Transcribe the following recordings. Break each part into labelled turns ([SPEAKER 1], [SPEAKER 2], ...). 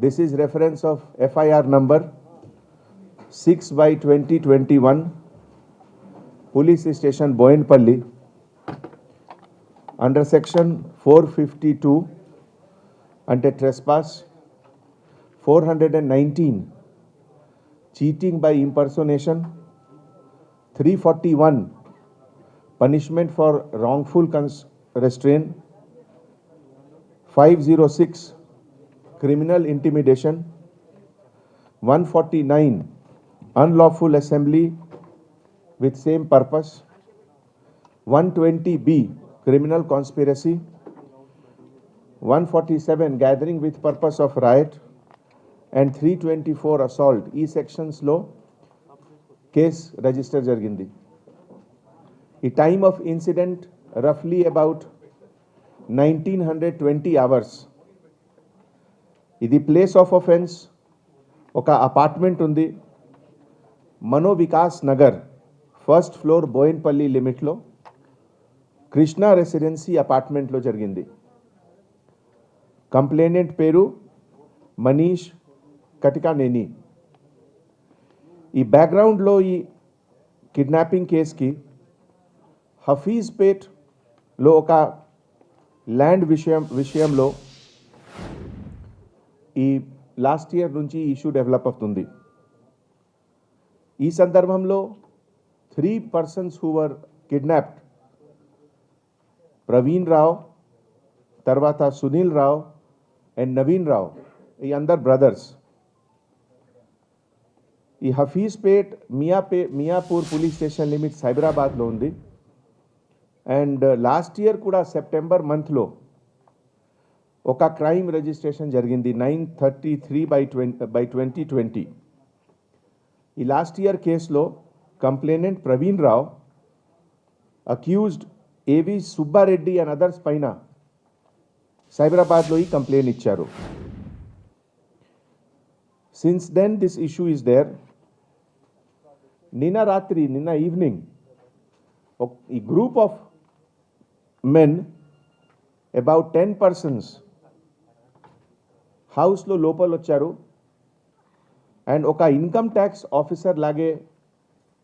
[SPEAKER 1] This is reference of FIR number 6 by 2021, Police Station Boinpalli, under section 452, under trespass, 419, cheating by impersonation, 341, punishment for wrongful restraint, 506, criminal intimidation, 149, unlawful assembly with same purpose, 120B, criminal conspiracy, 147, gathering with purpose of riot, and 324, assault. E sections lo case register jargindi. The time of incident roughly about 1920 hours. The place of offense oka apartment undi, Mano Vikas Nagar, first floor Boinpalli limit lo, Krishna Residency apartment lo jargindi. Complainant peru Manish Katikaneni. ఈ బ్యాక్గ్రౌండ్లో ఈ kidnapping కేసుకి హఫీజ్పేట్లో ఒక land విషయంలో ఈ last year నుంచి issue develop అవుతుంది. ఈ సందర్భంలో 3 persons who were kidnapped, Praveen Rao, తర్వాత సునీల్ రావ్ అండ్ నవీన్ రావ్, ఈ అందరు బ్రదర్స్. ఈ Hafeezpet Miyapur police station limit సైబరాబాద్లో ఉంది. అండ్ లాస్ట్ ఇయర్ కూడా సెప్టెంబర్ మంత్లో ఒక క్రైమ్ రిజిస్ట్రేషన్ జరిగింది 933/2020. ఈ లాస్ట్ ఇయర్ కేసులో complainant Praveen Rao accused AV Subbareddy and others పైన సైబరాబాద్లో ఈ కంప్లైంట్ ఇచ్చారు. Since then this issue is there. నిన్న ఈవినింగ్ ఈ group of men about 10 persons హౌస్లో లోపల వచ్చారు అండ్ ఒక ఇన్కమ్ ట్యాక్స్ ఆఫీసర్ లాగే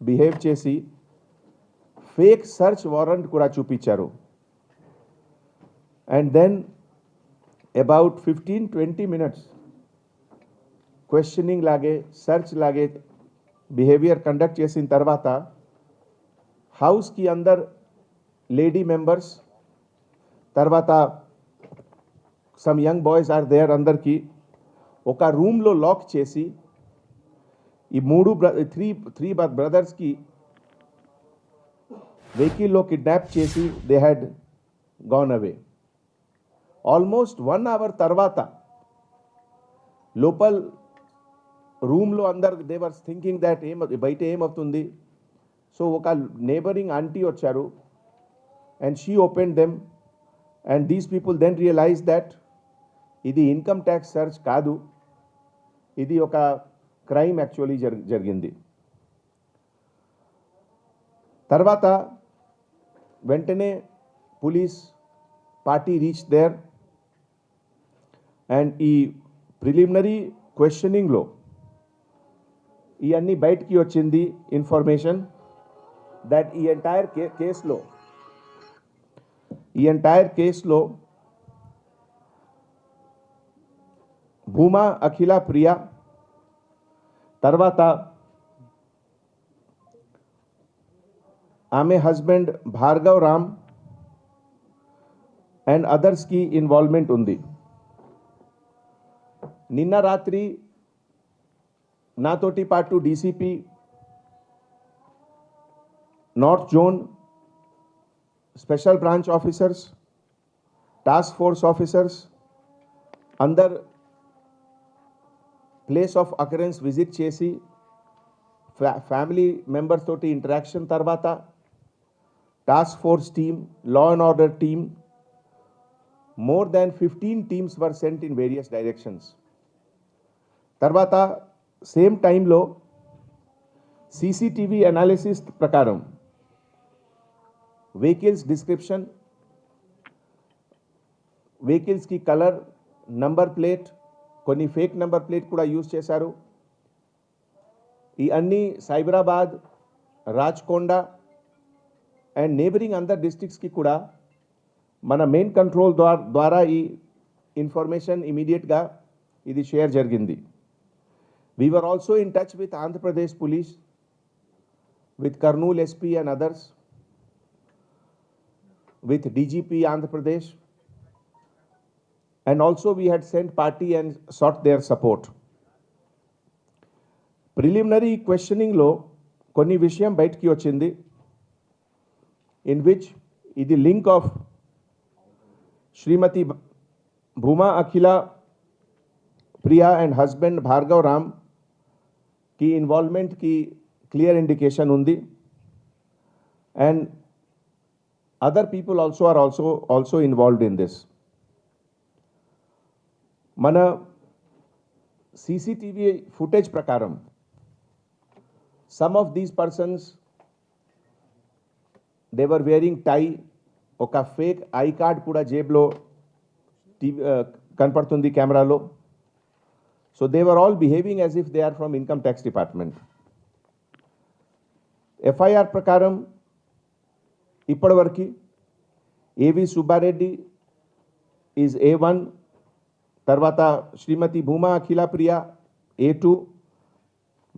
[SPEAKER 1] బిహేవ్ చేసి ఫేక్ సర్చ్ వారెంట్ కూడా చూపించారు. And then about 15-20 minutes questioning లాగే సర్చ్ లాగే బిహేవియర్ కండక్ట్ చేసిన తర్వాత హౌస్కి అందర్ లేడీ మెంబర్స్, తర్వాత some young boys are there, అందరికీ ఒక రూమ్లో లాక్ చేసి ఈ త్రీ బ్రదర్స్కి వెహికల్లో కిడ్నాప్ చేసి they had gone away. Almost 1 hour తర్వాత లోపల్ రూమ్లో అందరు దే వర్ థింకింగ్ దట్ బయట ఏమవుతుంది. సో ఒక నేబరింగ్ ఆంటీ వచ్చారు and she open them and these people then realise that ఇది ఇన్కమ్ ట్యాక్స్ సర్చ్ కాదు, ఇది ఒక క్రైమ్ యాక్చువల్లీ జరిగింది. తర్వాత వెంటనే police party reach there and ఈ ప్రిలిమినరీ క్వశ్చనింగ్లో ఇవన్నీ బయటికి వచ్చింది ఇన్ఫర్మేషన్ దట్ ఈ ఎంటైర్ కేసులో భూమా అఖిల ప్రియా, తర్వాత ఆమె హస్బెండ్ భార్గవ్ రామ్ అండ్ అదర్స్కి ఇన్వాల్వ్మెంట్ ఉంది. నిన్న రాత్రి నాతోటి పాటు DCP north zone, special branch officers, task force officers అందరు ప్లేస్ ఆఫ్ అకరెన్స్ విజిట్ చేసి ఫ్యామిలీ మెంబర్స్ తోటి ఇంటరాక్షన్ తర్వాత task force team, law and order team, more than 15 teams were sent in various directions. తర్వాత same టైంలో CCTV analysis ప్రకారం vehicles description, వెహికల్స్కి colour, number plate, కొన్ని fake number plate కూడా use చేశారు. ఈ అన్ని సైబరాబాద్, రాచకొండ అండ్ నేబరింగ్ అందర్ డిస్ట్రిక్ట్స్కి కూడా మన మెయిన్ కంట్రోల్ ద్వారా ఈ ఇన్ఫర్మేషన్ ఇమీడియట్గా ఇది షేర్ జరిగింది. We were also in touch with Andhra Pradesh Police, with Kurnool SP and others, with DGP Andhra Pradesh, and also we had sent party and sought their support. Preliminary questioning lo konni vishayam bayatiki vachindi, in which idi link of Srimati Bhuma Akhila Priya and husband Bhargav Ram की involvement की clear indication उंदी, and other people also involved in this. మన CCTV footage ప్రకారం some of these persons, they were wearing tie, ఒక fake I card కూడా జేబులో కనపడుతుంది కెమెరాలో. So they were all behaving as if they are from Income Tax Department. FIR prakaram ippadvarki AV Subbareddy is A1, tarvata Srimati Bhuma Akhila Priya A2,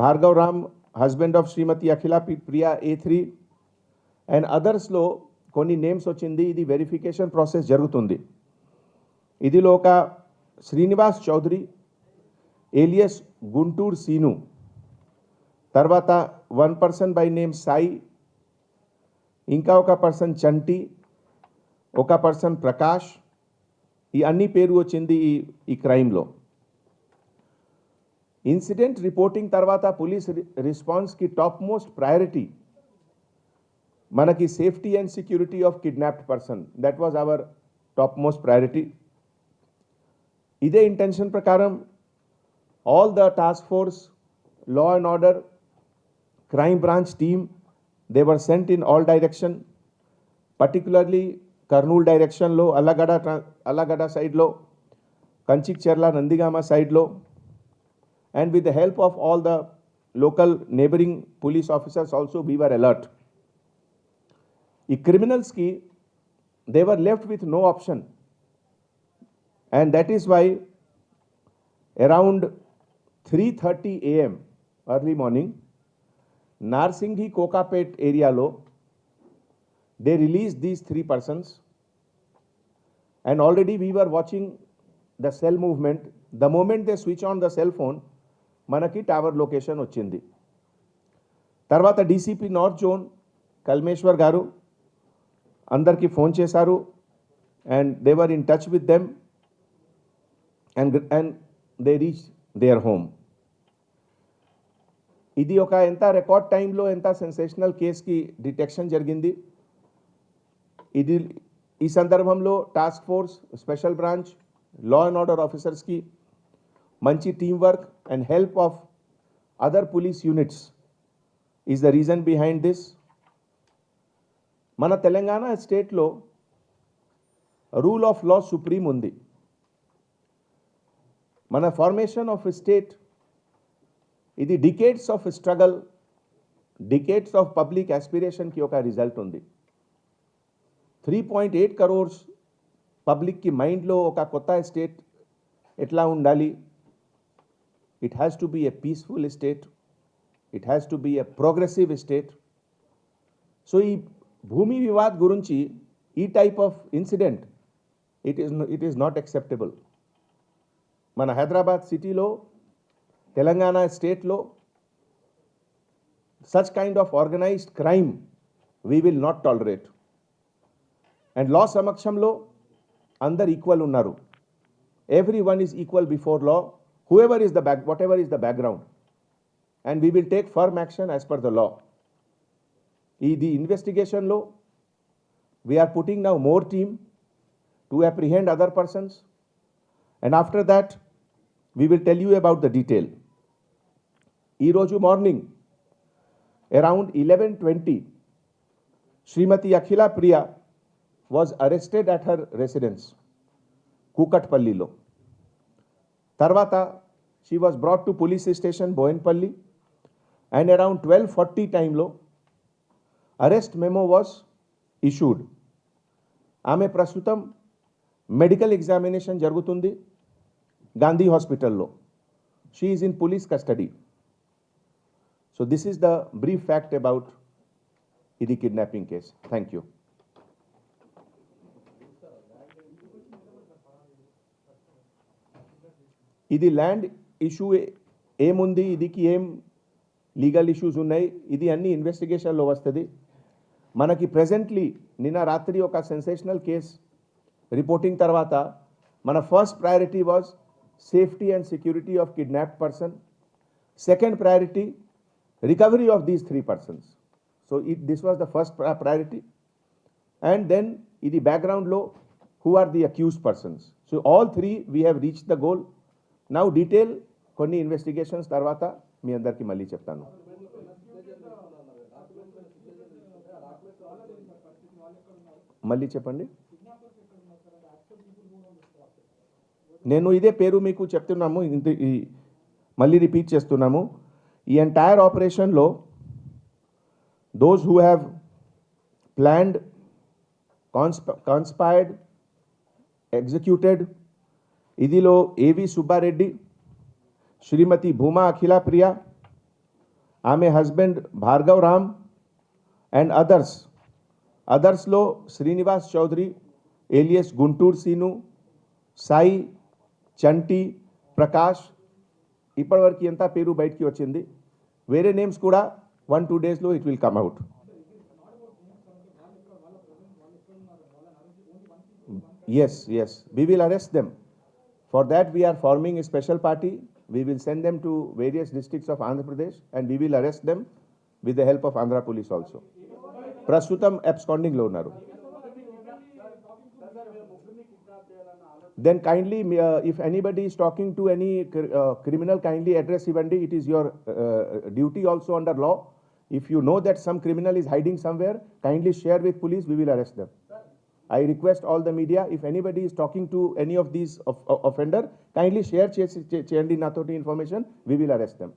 [SPEAKER 1] Bhargav Ram husband of Srimati Akhila Priya A3, and others lo konni names ochindi. Idi verification process jarugutundi. Idilo oka Srinivas Chaudhary alias Guntur Sinu, tarvata one person by name Sai, inka oka person Chanti, oka person Prakash, ee anni peru ochindi ee crime lo. Incident reporting tarvata police response ki topmost priority manaki safety and security of kidnapped person, that was our topmost priority. Ide intention prakaram all the task force, law and order, crime branch team, they were sent in all direction, particularly Kurnool direction lo, Allagada side lo, Kanchikcherla, Nandigama side lo, and with the help of all the local neighboring police officers also we were alert. The criminals ki, they were left with no option, and that is why around 3:30 AM early morning, Narsinghi Kokapet area lo, they released these 3 persons, and already we were watching the cell movement. The moment they switch on the cell phone, manaki tower location ochindi. Tarvata DCP North Zone Kalmeshwar garu andarki phone chesaru, and they were in touch with them, and they reached their home. ఇది ఒక ఎంత record టైంలో ఎంత sensational కేసుకి detection జరిగింది. ఇది ఈ సందర్భంలో task force, special branch, law and order ఆఫీసర్స్కి మంచి team work and help of other police units is the reason behind this. మన తెలంగాణ స్టేట్లో రూల్ ఆఫ్ లా సుప్రీం ఉంది. మన ఫార్మేషన్ ఆఫ్ స్టేట్ ఇది decades of struggle, decades of public ఆస్పిరేషన్కి ఒక result ఉంది. 3.8 crores పబ్లిక్కి మైండ్లో ఒక కొత్త స్టేట్ ఎట్లా ఉండాలి, it has to be a peaceful state, it has to be a progressive state. So ఈ భూమి వివాద్ గురించి ఈ type of incident it is not acceptable. మన హైదరాబాద్ సిటీలో, తెలంగాణ స్టేట్లో such kind of organized crime we will not tolerate. And law samakshamlo andar equal unnaru. Everyone is equal before law, whoever is whatever is the background, and we will take firm action as per the law. The investigation lo we are putting now more team to apprehend other persons, and after that we will tell you about the detail. Ee roju morning around 11:20, Srimati Akhila Priya was arrested at her residence, Kukatpalli lo. Tarvata, she was brought to police station Boinpalli, and around 12:40 time lo arrest memo was issued. ఆమె ప్రస్తుతం medical examination జరుగుతుంది గాంధీ హాస్పిటల్లో. She is in police custody. So this is the brief fact about ఇది kidnapping case. Thank you. ఇది land issue ఏముంది, ఇదికి ఏం legal issues ఉన్నాయి, ఇది అన్ని ఇన్వెస్టిగేషన్లో వస్తుంది. మనకి ప్రెజెంట్లీ నిన్న రాత్రి ఒక సెన్సేషనల్ కేస్ రిపోర్టింగ్ తర్వాత మన first priority was safety and security of kidnapped person. Second priority recovery of these 3 persons. So this was the first priority. And then ఇది బ్యాక్గ్రౌండ్లో who are the accused persons. So all 3 we have reach the goal. Now detail కొన్ని investigations తర్వాత మీ అందరికీ మళ్ళీ చెప్తాను. మళ్ళీ చెప్పండి. నేను ఇదే పేరు మీకు చెప్తున్నాము, మళ్ళీ రిపీట్ చేస్తున్నాము. ఈ ఎంటైర్ ఆపరేషన్లో those who have planned, conspired, executed, ఇదిలో ఏవి సుబ్బారెడ్డి, శ్రీమతి భూమా అఖిలా ప్రియా, ఆమె హస్బెండ్ భార్గవ్ రామ్ అండ్ అదర్స్లో శ్రీనివాస్ చౌదరి ఏలియస్ గుంటూరు సీను, సాయి, చంటి, ప్రకాష్, ఇప్పటివరకు ఎంత పేరు బయటికి వచ్చింది. వేరే నేమ్స్ కూడా 1-2 daysలో it will come out. Yes, we will arrest them. For that we are forming a special party. We will send them to various districts of Andhra Pradesh and we will arrest them with the help of Andhra Police also. Prasutam absconding lo unnaru. Then kindly, if anybody is talking to any criminal, kindly address Ivandi. It is your duty also under law. If you know that some criminal is hiding somewhere, kindly share with police. We will arrest them. I request all the media, if anybody is talking to any of these offender, kindly share cheyandi natoti information. We will arrest them.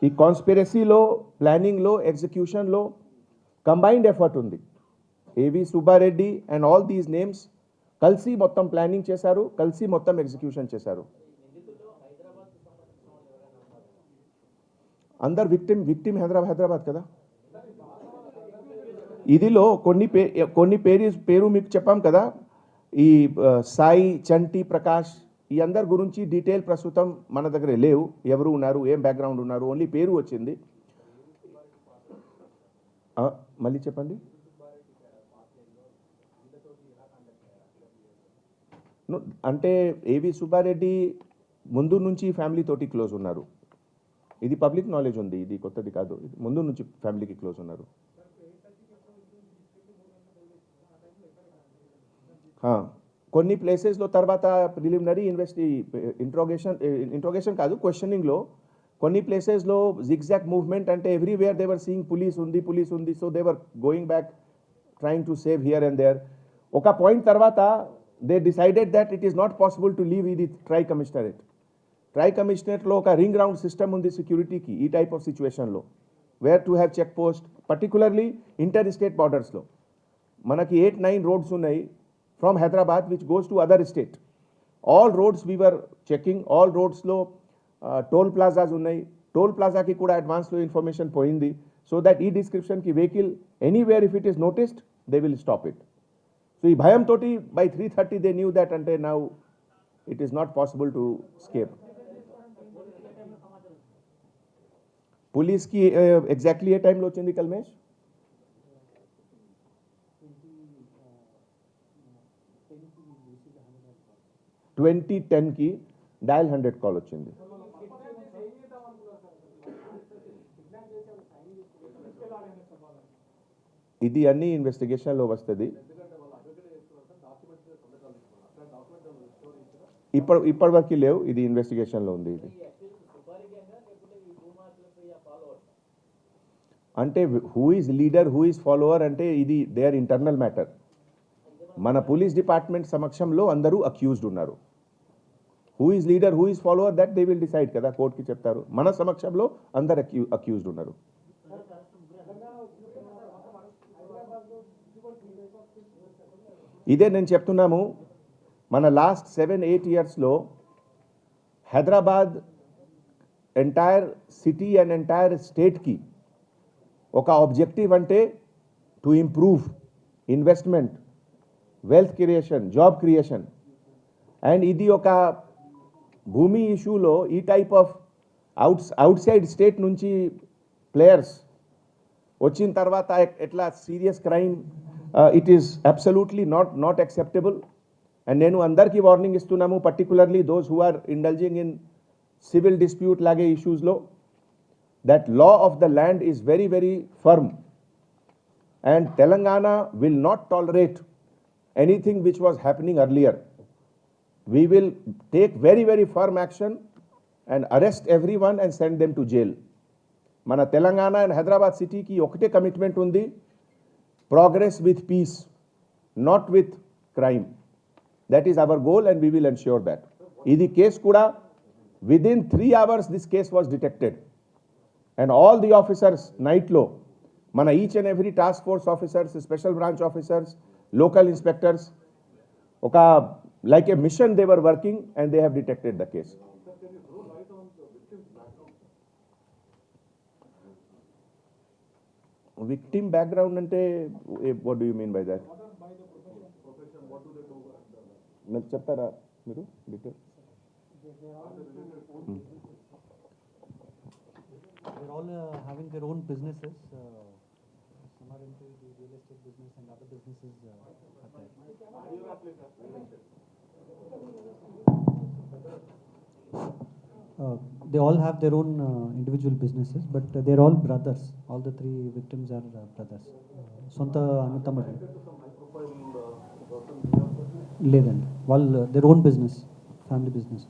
[SPEAKER 1] ఈ కాన్స్పిరసీలో, ప్లానింగ్లో, ఎగ్జిక్యూషన్లో combined effort ఉంది. A V Subbareddy and all these names కలిసి మొత్తం planning చేశారు, కలిసి మొత్తం execution చేశారు. అందరు విక్టిమ్ హైదరాబాద్ కదా. ఇదిలో కొన్ని పేరు మీకు చెప్పాం కదా. ఈ సాయి, చంటి, ప్రకాష్, ఈ అందరి గురించి డీటెయిల్ ప్రస్తుతం మన దగ్గర లేవు. ఎవరు ఉన్నారు, ఏం బ్యాక్గ్రౌండ్ ఉన్నారు, ఓన్లీ పేరు వచ్చింది. మళ్ళీ చెప్పండి. అంటే ఏవి సుబ్బారెడ్డి ముందు నుంచి ఫ్యామిలీ తోటి క్లోజ్ ఉన్నారు. ఇది పబ్లిక్ నాలెడ్జ్ ఉంది, ఇది కొత్తది కాదు. ముందు నుంచి ఫ్యామిలీకి క్లోజ్ ఉన్నారు. కొన్ని ప్లేసెస్లో తర్వాత ప్రిలిమినరీ ఇంట్రోగేషన్ కాదు, క్వశ్చనింగ్లో కొన్ని ప్లేసెస్లో జిగ్జాగ్ మూవ్మెంట్, అంటే ఎవ్రీవేర్ దేవర్ సీయింగ్ పోలీస్ ఉంది. So they were going back, trying to save here and there. ఒక పాయింట్ తర్వాత they decided that it is not possible to leave ఇది ట్రై కమిషనరేట్లో ఒక రింగ్ రౌండ్ సిస్టమ్ ఉంది సెక్యూరిటీకి ఈ టైప్ ఆఫ్ సిచ్యువేషన్లో, where to have check post, particularly inter state బార్డర్స్లో. మనకి 8-9 రోడ్స్ ఉన్నాయి from Hyderabad which goes to other state. All roads Weaver checking. All రోడ్స్లో టోల్ ప్లాజాస్ ఉన్నాయి. టోల్ ప్లాజాకి కూడా అడ్వాన్స్లో ఇన్ఫర్మేషన్ పోయింది. సో దట్ ఈ డిస్క్రిప్షన్కి vehicle anywhere if it is noticed they will stop it. So ఈ భయంతో బై 3:30 దే న్యూ దట్ అంటే now it is not possible to escape. పోలీస్కి ఎగ్జాక్ట్లీ ఏ టైంలో వచ్చింది కల్మేష్? 2010కి డయల్ 100 కాల్ వచ్చింది. ఇది అన్ని ఇన్వెస్టిగేషన్లో వస్తుంది. ఇప్పటివరకు లేవు, ఇది ఇన్వెస్టిగేషన్లో ఉంది. ఇది అంటే who is leader who is follower అంటే ఇది దే ఆర్ ఇంటర్నల్ మ్యాటర్. మన పోలీస్ డిపార్ట్మెంట్ సమక్షంలో అందరూ అక్యూజ్డ్ ఉన్నారు. Who is leader who is follower that they will decide కదా, కోర్టుకి చెప్తారు. మన సమక్షంలో అందరు అక్యూజ్డ్ ఉన్నారు. ఇదే నేను చెప్తున్నాము, మన లాస్ట్ 7-8 ఇయర్స్లో Hyderabad entire city and entire స్టేట్కి ఒక ఆబ్జెక్టివ్ అంటే to improve investment, wealth creation, job creation. And ఇది ఒక భూమి ఇష్యూలో ఈ టైప్ ఆఫ్ అవుట్సైడ్ స్టేట్ నుంచి ప్లేయర్స్ వచ్చిన తర్వాత ఎట్లా serious crime, it is absolutely not acceptable. And నేను అందరికీ వార్నింగ్ ఇస్తున్నాము, particularly those who are indulging in civil dispute లాగే ఇష్యూస్లో, that law of the land is very very firm. And Telangana will not tolerate anything which was happening earlier. We will take very very firm action and arrest everyone and send them to jail. Mana Telangana and Hyderabad city ki okte commitment undi, progress with peace, not with crime. That is our goal and we will ensure that. Idi case kuda within 3 hours this case was detected, and all the officers night lo mana each and every task force officers, special branch officers, local inspectors, oka like a mission they were working and they have detected the case. Victim background ante what do you mean by that? Mer cheppara meeru detail.
[SPEAKER 2] They're all having their own businesses. Some are into the real estate business and other businesses are there. They all have their own individual businesses, but they're all brothers. All the 3 victims are brothers. Sonta Anutamaru. లేదండి, వాళ్ళు their own business, family business.